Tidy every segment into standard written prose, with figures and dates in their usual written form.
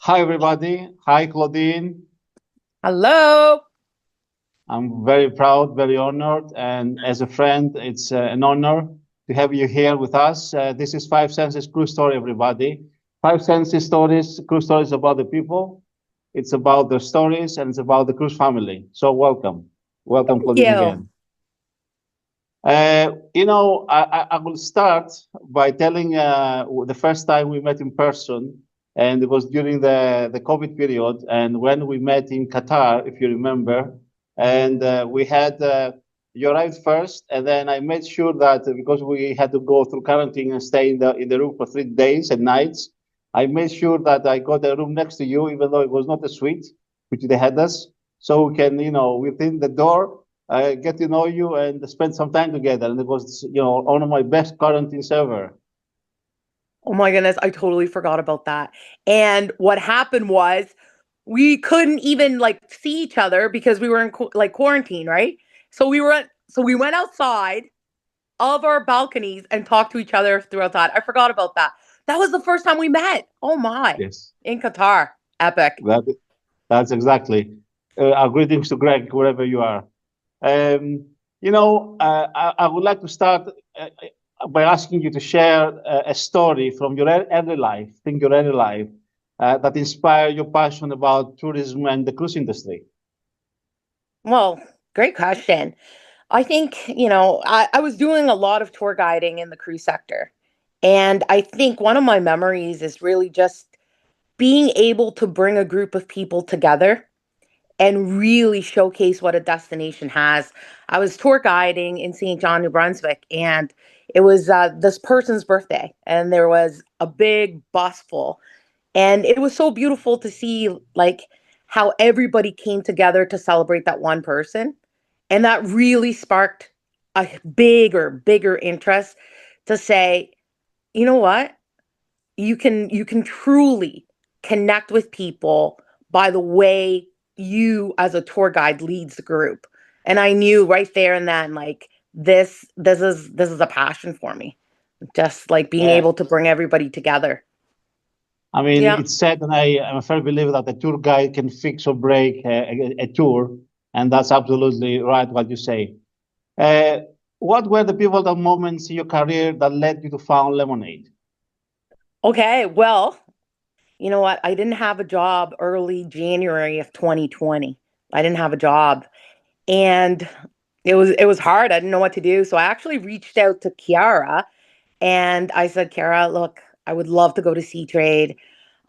Hi, everybody. Hi, Claudine. Hello. I'm very proud, very honored. And as a friend, it's an honor to have you here with us. This is Five Senses Cruise Story, everybody. Five Senses Stories, cruise stories about the people. It's about their stories and it's about the cruise family. So welcome. Welcome, Thank Claudine, you. again. I will start by telling the first time we met in person, and it was during the COVID period, and when we met in Qatar, if you remember, and we had you arrived first, and then I made sure that because we had to go through quarantine and stay in the room for 3 days and nights, I made sure that I got a room next to you, even though it was not a suite, which they had us, so we can, within the door get to know you and spend some time together. And it was, one of my best quarantines ever. Oh my goodness, I totally forgot about that. And what happened was we couldn't even see each other because we were in quarantine, right? So we went outside of our balconies and talked to each other through outside. I forgot about that. That was the first time we met. Oh my. Yes, In Qatar. Epic. that that's exactly. Our greetings to Greg, wherever you are. Um, I would like to start by asking you to share a story from your early life, think your early life, that inspired your passion about tourism and the cruise industry. Well, great question. I think, I was doing a lot of tour guiding in the cruise sector. And I think one of my memories is really just being able to bring a group of people together and really showcase what a destination has. I was tour guiding in St. John, New Brunswick, and it was this person's birthday, and there was a big bus full. And it was so beautiful to see how everybody came together to celebrate that one person. And that really sparked a bigger interest to say, you know what? You can truly connect with people by the way you as a tour guide leads the group. And I knew right there and then this is a passion for me. Just like being Yeah, able to bring everybody together. I mean, Yeah. it's said, and I'm a firm believer that a tour guide can fix or break a tour, and that's absolutely right what you say. Uh, what were the pivotal moments in your career that led you to found Lemonade? Okay, well, you know what? I didn't have a job early January of 2020. I didn't have a job. And it was hard. I didn't know what to do. So I actually reached out to Kiara and I said, Kiara, look, I would love to go to Sea Trade.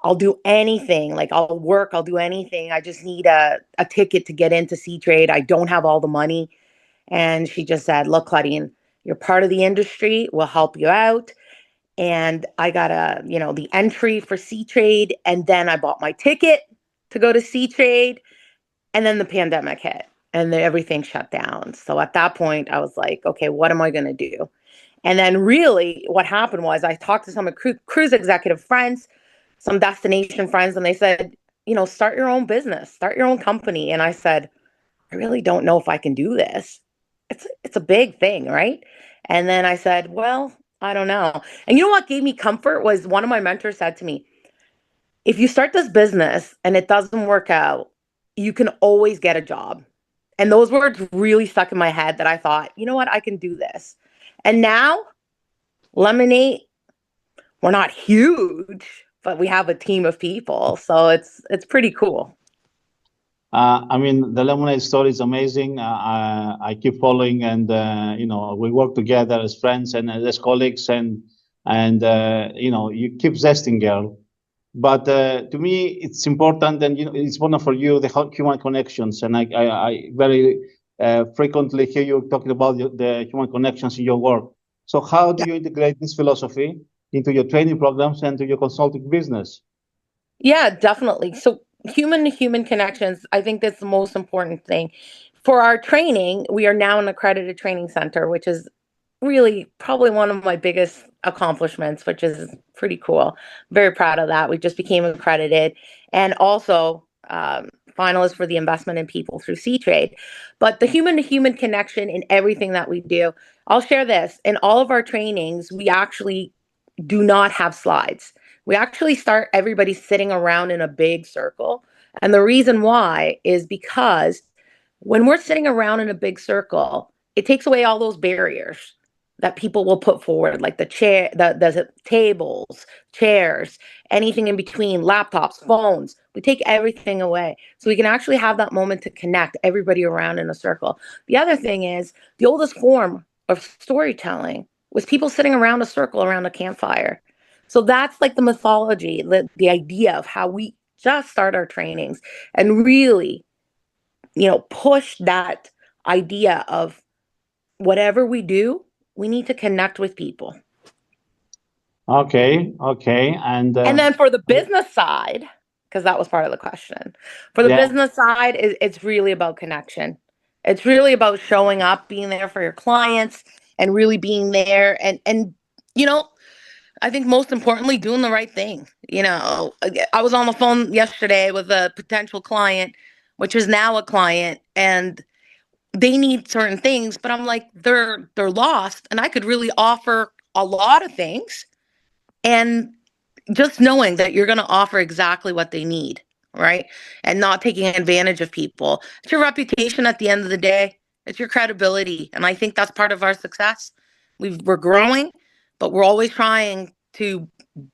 I'll do anything. Like I'll work, I'll do anything. I just need a ticket to get into Sea Trade. I don't have all the money. And she just said, look, Claudine, you're part of the industry. We'll help you out. And I got the entry for Sea Trade. And then I bought my ticket to go to Sea Trade. And then the pandemic hit and then everything shut down. So at that point, I was like, okay, what am I going to do? And then really what happened was I talked to some cruise executive friends, some destination friends, and they said, start your own business, start your own company. And I said, I really don't know if I can do this. It's a big thing, right? And then I said, well, I don't know. And you know what gave me comfort was one of my mentors said to me, if you start this business and it doesn't work out, you can always get a job. And those words really stuck in my head that I thought, you know what, I can do this. And now, Lemonade, we're not huge, but we have a team of people. So it's pretty cool. I mean, the Lemonade story is amazing. I keep following, and we work together as friends and as colleagues, and you keep zesting, girl. But to me, it's important, and it's important for you the human connections, and I very frequently hear you talking about the human connections in your work. So, how do Yeah. you integrate this philosophy into your training programs and to your consulting business? Yeah, definitely. So human to human connections, I think that's the most important thing. For our training, we are now an accredited training center, which is really probably one of my biggest accomplishments, which is pretty cool. Very proud of that. We just became accredited and also finalists for the investment in people through Sea Trade. But the human to human connection in everything that we do, I'll share this. In all of our trainings, we actually do not have slides. We actually start everybody sitting around in a big circle. And the reason why is because when we're sitting around in a big circle, it takes away all those barriers that people will put forward, like the tables, chairs, anything in between, laptops, phones. We take everything away. So we can actually have that moment to connect everybody around in a circle. The other thing is the oldest form of storytelling was people sitting around a circle around a campfire. So that's like the mythology, the idea of how we just start our trainings and really, push that idea of whatever we do, we need to connect with people. Okay, okay. And then for the business side, because that was part of the question, for the yeah, business side, it's really about connection. It's really about showing up, being there for your clients, and really being there. And you know, I think most importantly, doing the right thing. I was on the phone yesterday with a potential client, which is now a client, and they need certain things, but I'm like, they're lost, and I could really offer a lot of things. And just knowing that you're going to offer exactly what they need, right? And not taking advantage of people. It's your reputation at the end of the day. It's your credibility. And I think that's part of our success. We're growing, but we're always trying to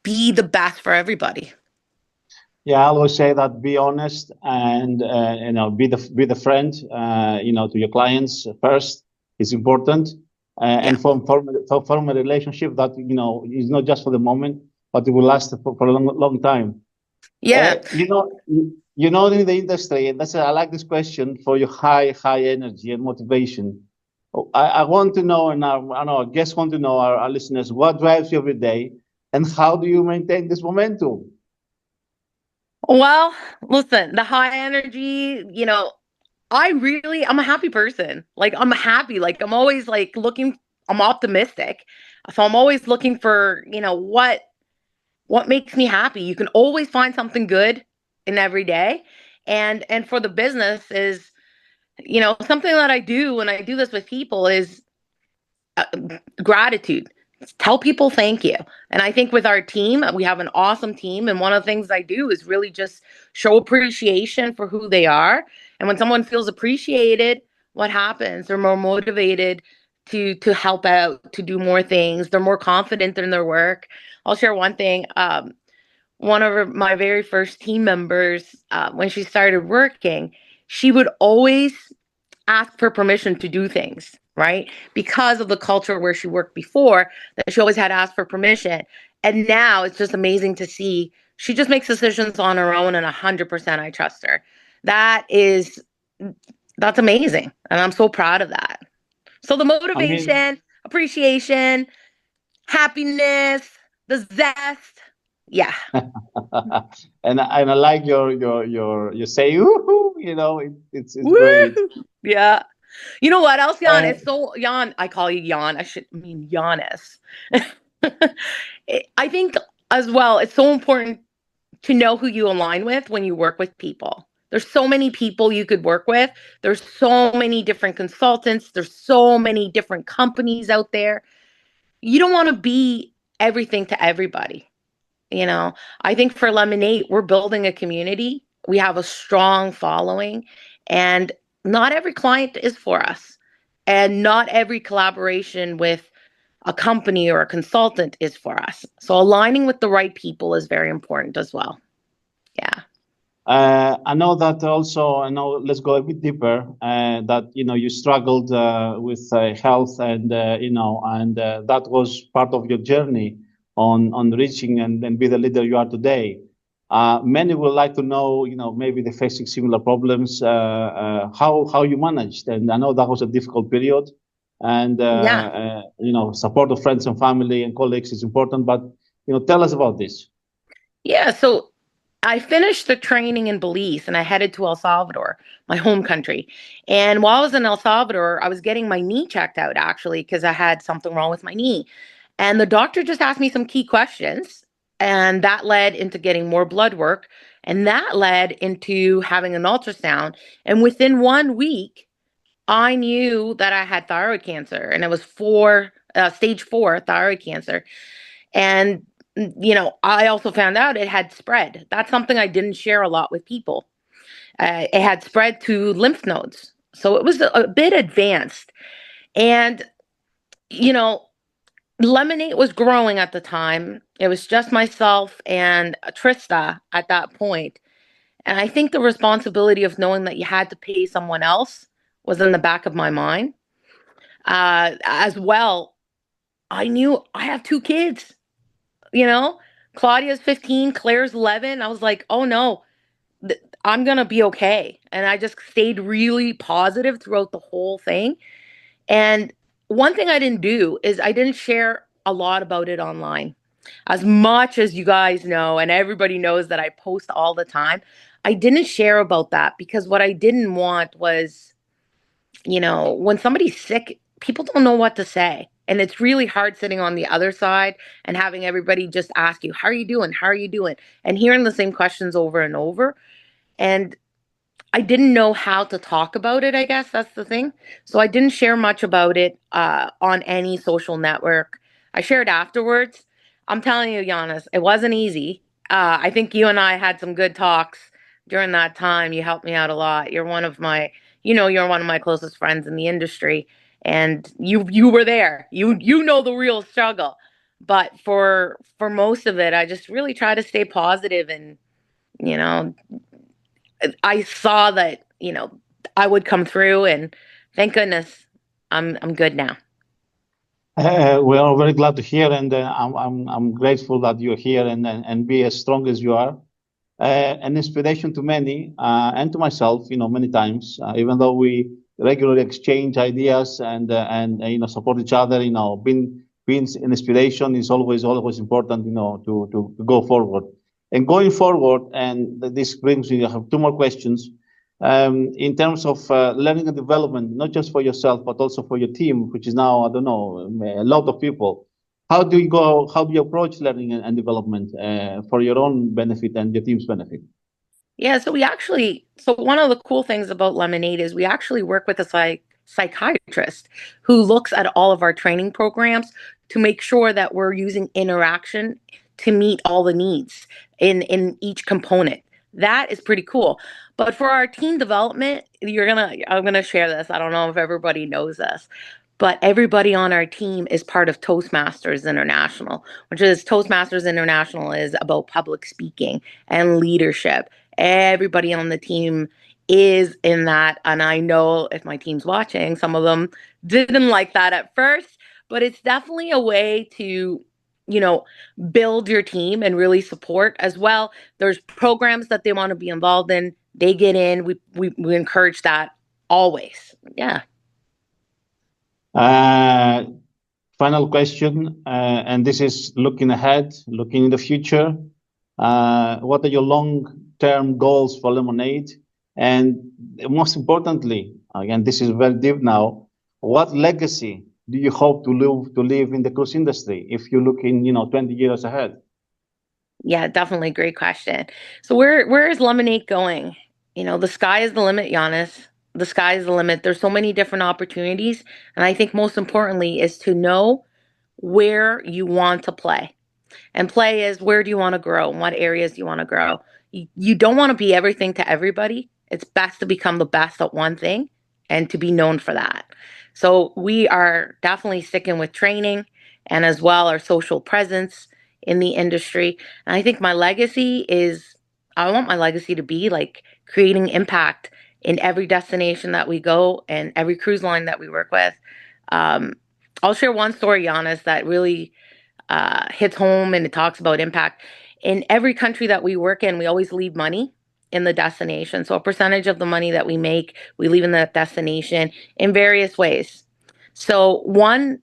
be the best for everybody. yeah. I always say that be honest and be the friend. To your clients first is important, Yeah. and form a relationship that is not just for the moment, but it will last for a long time. Yeah. In the industry, and I like this question for your high energy and motivation. I want to know, and I know our guests want to know, our listeners, what drives you every day, and how do you maintain this momentum? Well, listen, the high energy, I'm a happy person. Like I'm happy. Like I'm always like looking, I'm optimistic. So I'm always looking for, what makes me happy. You can always find something good in every day. And for the business is, something that I do when I do this with people is uh, gratitude. Tell people thank you. And I think with our team, we have an awesome team. And one of the things I do is really just show appreciation for who they are. And when someone feels appreciated, what happens? They're more motivated to help out, to do more things. They're more confident in their work. I'll share one thing. One of my very first team members, when she started working, she would always ask for permission to do things, right? Because of the culture where she worked before, that she always had to ask for permission. And now it's just amazing to see she just makes decisions on her own, and 100% I trust her. That's amazing. And I'm so proud of that. So the I mean, motivation, appreciation, happiness, the zest. Yeah. and I like your say, woohoo, it's great. Woo! Yeah. You know what else, Jan? Uh, It's so Jan. I call you Jan. I should mean Giannis. I think as well, it's so important to know who you align with when you work with people. There's so many people you could work with. There's so many different consultants. There's so many different companies out there. You don't want to be everything to everybody. I think for Lemoneight, we're building a community. We have a strong following, and not every client is for us. And not every collaboration with a company or a consultant is for us. So aligning with the right people is very important as well. Yeah. I know that also. I know. Let's go a bit deeper. That you struggled with health, and that was part of your journey on reaching and be the leader you are today. Many would like to know, maybe they're facing similar problems. How you managed, and I know that was a difficult period, and Yeah. support of friends and family and colleagues is important. But tell us about this. Yeah. So I finished the training in Belize and I headed to El Salvador, my home country. And while I was in El Salvador, I was getting my knee checked out actually because I had something wrong with my knee. And the doctor just asked me some key questions. And that led into getting more blood work. And that led into having an ultrasound. And within 1 week, I knew that I had thyroid cancer and it was stage 4 thyroid cancer. And I also found out it had spread. That's something I didn't share a lot with people. It had spread to lymph nodes. So it was a bit advanced. And, you know, Lemonade was growing at the time. It was just myself and Trista at that point. And I think the responsibility of knowing that you had to pay someone else was in the back of my mind. As well, I knew I have two kids, you know? Claudia's 15, Claire's 11. I was like, oh no, I'm going to be okay. And I just stayed really positive throughout the whole thing. And one thing I didn't do is I didn't share a lot about it online. As much as you guys know, and everybody knows that I post all the time, I didn't share about that because what I didn't want was, when somebody's sick, people don't know what to say. And it's really hard sitting on the other side and having everybody just ask you, how are you doing? How are you doing? And hearing the same questions over and over. And I didn't know how to talk about it, I guess that's the thing. So I didn't share much about it on any social network. I shared afterwards. I'm telling you, Giannis, it wasn't easy. I think you and I had some good talks during that time. You helped me out a lot. You're one of my closest friends in the industry, and you were there. You know the real struggle. But for most of it, I just really try to stay positive and you know I saw that, I would come through and thank goodness I'm good now. We are very glad to hear, and I'm grateful that you're here and be as strong as you are. An inspiration to many and to myself, many times, even though we regularly exchange ideas and support each other, being an inspiration is always important, to go forward. And going forward, and this brings me, I have two more questions. In terms of learning and development, not just for yourself, but also for your team, which is now, I don't know, a lot of people. How do you approach learning and development for your own benefit and your team's benefit? Yeah, so one of the cool things about Lemonade is we actually work with a psychiatrist who looks at all of our training programs to make sure that we're using interaction to meet all the needs in each component. That is pretty cool. But for our team development, I'm gonna share this. I don't know if everybody knows this, but everybody on our team is part of Toastmasters International, which is Toastmasters International is about public speaking and leadership. Everybody on the team is in that. And I know if my team's watching, some of them didn't like that at first, but it's definitely a way to, you know, build your team and really support as well. There's programs that they want to be involved in. They get in. We encourage that always. Yeah. Uh, Final question, and this is looking ahead, looking in the future. What are your long-term goals for Lemonade? And most importantly, again, this is very deep now. What legacy do you hope to live in the cruise industry if you look in, 20 years ahead? Yeah, definitely great question. So where is Lemonade going? The sky is the limit, Giannis. The sky is the limit. There's so many different opportunities, and I think most importantly is to know where you want to play. And play is where do you want to grow and what areas do you want to grow. You don't want to be everything to everybody. It's best to become the best at one thing and to be known for that. So we are definitely sticking with training and as well our social presence in the industry. And I think I want my legacy to be like creating impact in every destination that we go and every cruise line that we work with. Um, I'll share one story, Giannis, that really hits home and it talks about impact. In every country that we work in, we always leave money in the destination. So a percentage of the money that we make, we leave in the destination in various ways. So one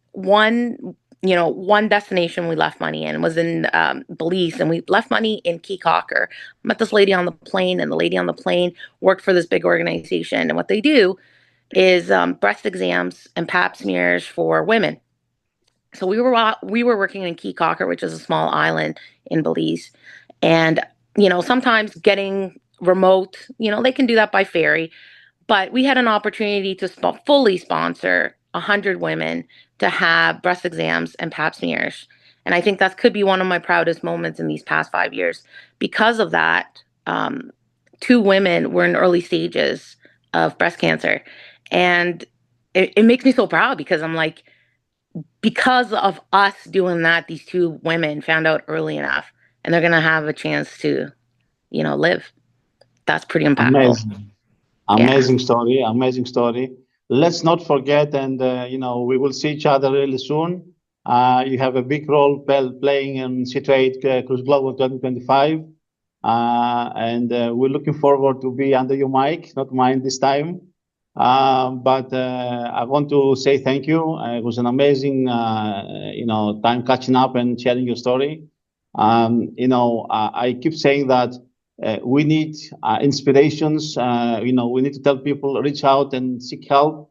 destination we left money in was in Belize, and we left money in Key Cocker. Met this lady on the plane, and the lady on the plane worked for this big organization, and what they do is breast exams and pap smears for women. So we were working in Key Cocker, which is a small island in Belize, and sometimes getting remote, they can do that by ferry, but we had an opportunity to fully sponsor 100 women to have breast exams and pap smears, And I think that could be one of my proudest moments in these past 5 years. Because of that, 2 women were in early stages of breast cancer. And it makes me so proud because I'm like, because of us doing that, these 2 women found out early enough and they're going to have a chance to, live. That's pretty impactful. Amazing. Yeah. Amazing story. Amazing story. Let's not forget, and we will see each other really soon. You have a big role playing in C28 Cruise Global 2025. And we're looking forward to be under your mic, not mine this time. But I want to say thank you. It was an amazing, time catching up and sharing your story. I keep saying that we need inspirations. We need to tell people reach out and seek help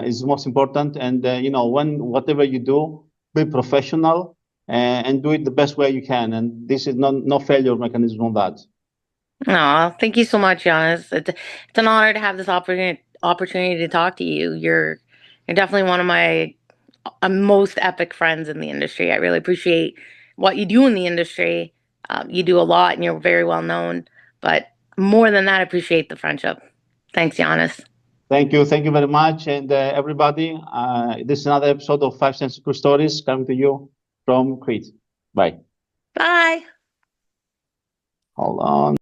is most important. And when whatever you do, be professional and do it the best way you can. And this is no failure mechanism on that. Oh, thank you so much, Giannis. It's an honor to have this opportunity to talk to you. You're definitely one of my most epic friends in the industry. I really appreciate what you do in the industry. You do a lot, and you're very well known. But more than that, I appreciate the friendship. Thanks, Giannis. Thank you. Thank you very much. And everybody, this is another episode of 5 Cents Cruise Stories coming to you from Crete. Bye. Bye. Hold on.